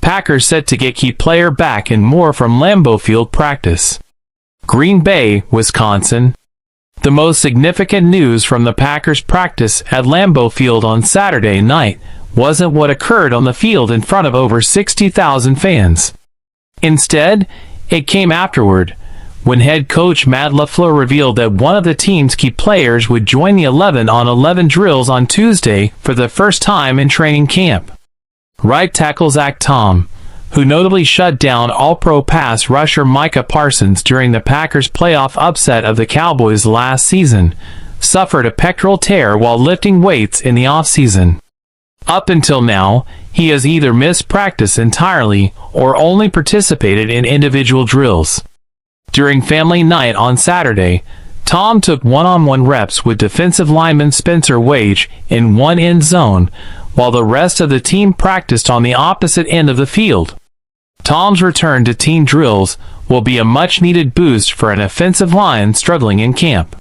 Packers set to get key player back and more from Lambeau Field practice. Green Bay, Wisconsin. The most significant news from the Packers' practice at Lambeau Field on Saturday night wasn't what occurred on the field in front of over 60,000 fans. Instead, it came afterward, when head coach Matt LaFleur revealed that one of the team's key players would join the 11-on-11 drills on Tuesday for the first time in training camp. Right tackle Zach Tom, who notably shut down All-Pro pass rusher Micah Parsons during the Packers' playoff upset of the Cowboys last season, suffered a pectoral tear while lifting weights in the offseason. Up until now, he has either missed practice entirely or only participated in individual drills. During family night on Saturday, Tom took one-on-one reps with defensive lineman Spencer Wage in one end zone, while the rest of the team practiced on the opposite end of the field. Tom's return to team drills will be a much-needed boost for an offensive line struggling in camp.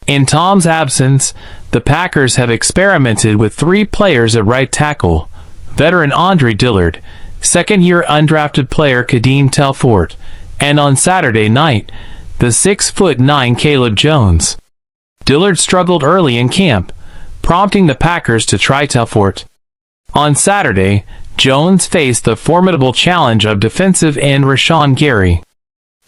In Tom's absence, the Packers have experimented with 3 players at right tackle: veteran Andre Dillard, second-year undrafted player Kadeem Telfort, and on Saturday night, the 6'9" Caleb Jones. Dillard struggled early in camp, prompting the Packers to try Telfort. On Saturday, Jones faced the formidable challenge of defensive end Rashawn Gary.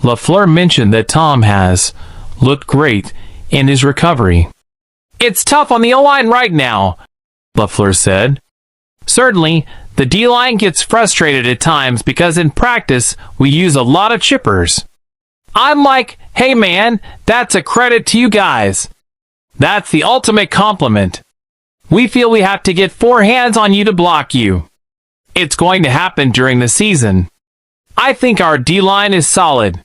LaFleur mentioned that Tom has looked great in his recovery. "It's tough on the O-line right now," LaFleur said. "Certainly, the D-line gets frustrated at times because in practice we use a lot of chippers. I'm like, hey man, that's a credit to you guys. That's the ultimate compliment. We feel we have to get 4 hands on you to block you. It's going to happen during the season. I think our D-line is solid.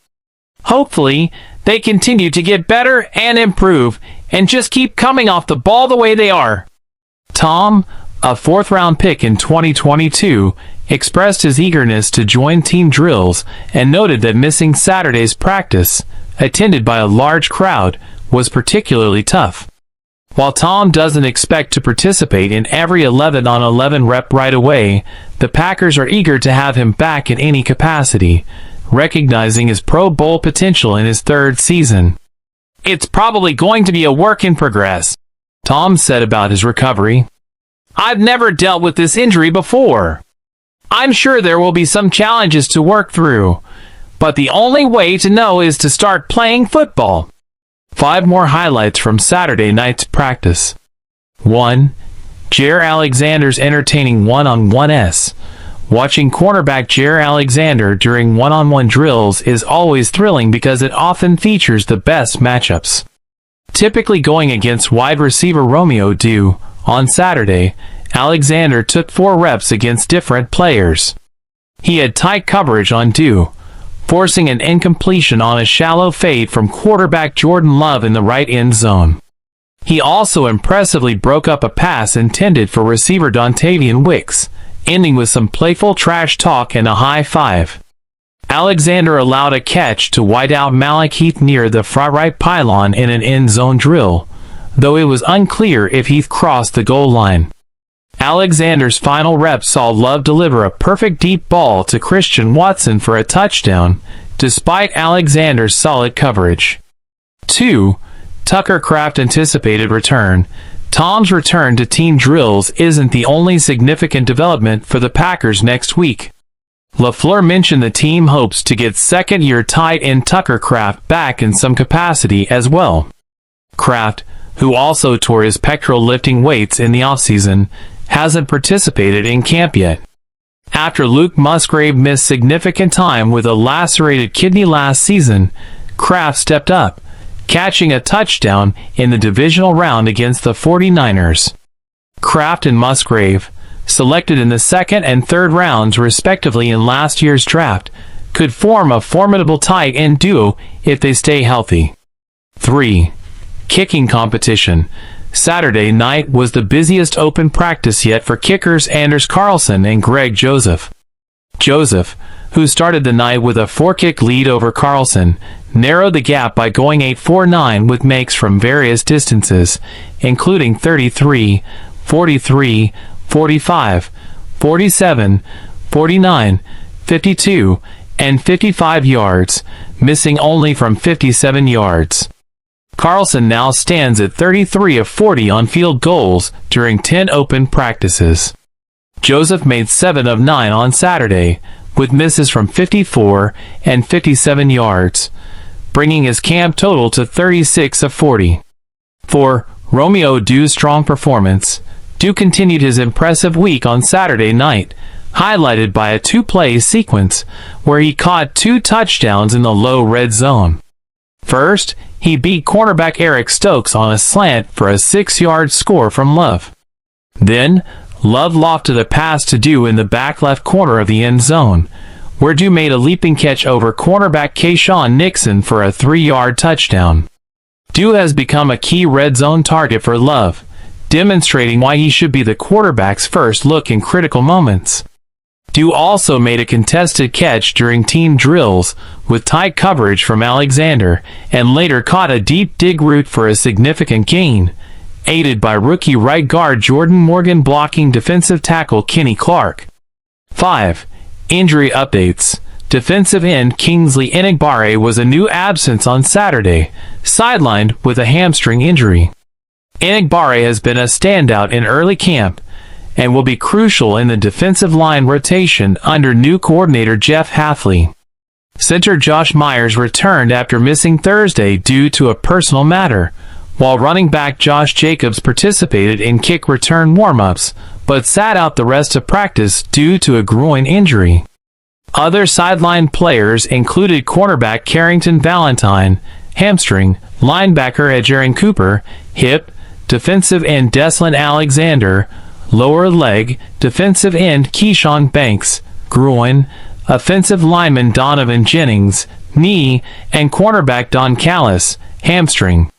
Hopefully, they continue to get better and improve and just keep coming off the ball the way they are." Tom, a 4th-round pick in 2022, expressed his eagerness to join team drills and noted that missing Saturday's practice, attended by a large crowd, was particularly tough. While Tom doesn't expect to participate in every 11-on-11 rep right away, the Packers are eager to have him back in any capacity, recognizing his Pro Bowl potential in his 3rd season. "It's probably going to be a work in progress," Tom said about his recovery. "I've never dealt with this injury before. I'm sure there will be some challenges to work through, but the only way to know is to start playing football." 5 more highlights from Saturday night's practice. 1. Jaire Alexander's entertaining one-on-ones. Watching cornerback Jaire Alexander during one-on-one drills is always thrilling because it often features the best matchups. Typically going against wide receiver Romeo Dew, on Saturday, Alexander took 4 reps against different players. He had tight coverage on Dew, forcing an incompletion on a shallow fade from quarterback Jordan Love in the right end zone. He also impressively broke up a pass intended for receiver Dontavian Wicks, ending with some playful trash talk and a high five. Alexander allowed a catch to wideout Malik Heath near the far right pylon in an end zone drill, though it was unclear if Heath crossed the goal line. Alexander's final rep saw Love deliver a perfect deep ball to Christian Watson for a touchdown, despite Alexander's solid coverage. 2. Tucker Kraft anticipated return. Tom's return to team drills isn't the only significant development for the Packers next week. LaFleur mentioned the team hopes to get second-year tight end Tucker Kraft back in some capacity as well. Kraft, who also tore his pectoral lifting weights in the offseason, hasn't participated in camp yet. After Luke Musgrave missed significant time with a lacerated kidney last season, Kraft stepped up, catching a touchdown in the divisional round against the 49ers. Kraft and Musgrave, selected in the 2nd and 3rd rounds respectively in last year's draft, could form a formidable tight end duo if they stay healthy. 3. Kicking competition. Saturday night was the busiest open practice yet for kickers Anders Carlson and Greg Joseph. Joseph, who started the night with a 4-kick lead over Carlson, narrowed the gap by going 8-for-9 with makes from various distances, including 33, 43, 45, 47, 49, 52, and 55 yards, missing only from 57 yards. Carlson now stands at 33 of 40 on field goals during 10 open practices. Joseph made 7 of 9 on Saturday, with misses from 54 and 57 yards, bringing his camp total to 36 of 40. For Romeo Dew's strong performance, Dew continued his impressive week on Saturday night, highlighted by a 2-play sequence where he caught 2 touchdowns in the low red zone. First, he beat cornerback Eric Stokes on a slant for a 6-yard score from Love. Then, Love lofted a pass to Dew in the back left corner of the end zone, where Dew made a leaping catch over cornerback Kayshawn Nixon for a 3-yard touchdown. Dew has become a key red zone target for Love, demonstrating why he should be the quarterback's first look in critical moments. Dew also made a contested catch during team drills with tight coverage from Alexander, and later caught a deep dig route for a significant gain, aided by rookie right guard Jordan Morgan blocking defensive tackle Kenny Clark. 5. Injury updates. Defensive end Kingsley Enagbare was a new absence on Saturday, sidelined with a hamstring injury. Enagbare has been a standout in early camp, and will be crucial in the defensive line rotation under new coordinator Jeff Hafley. Center Josh Myers returned after missing Thursday due to a personal matter, while running back Josh Jacobs participated in kick return warm-ups, but sat out the rest of practice due to a groin injury. Other sideline players included cornerback Carrington Valentine, hamstring, linebacker Adrian Cooper, hip, defensive end Deslin Alexander, lower leg, defensive end Keyshawn Banks, groin, offensive lineman Donovan Jennings, knee, and cornerback Don Callis, hamstring.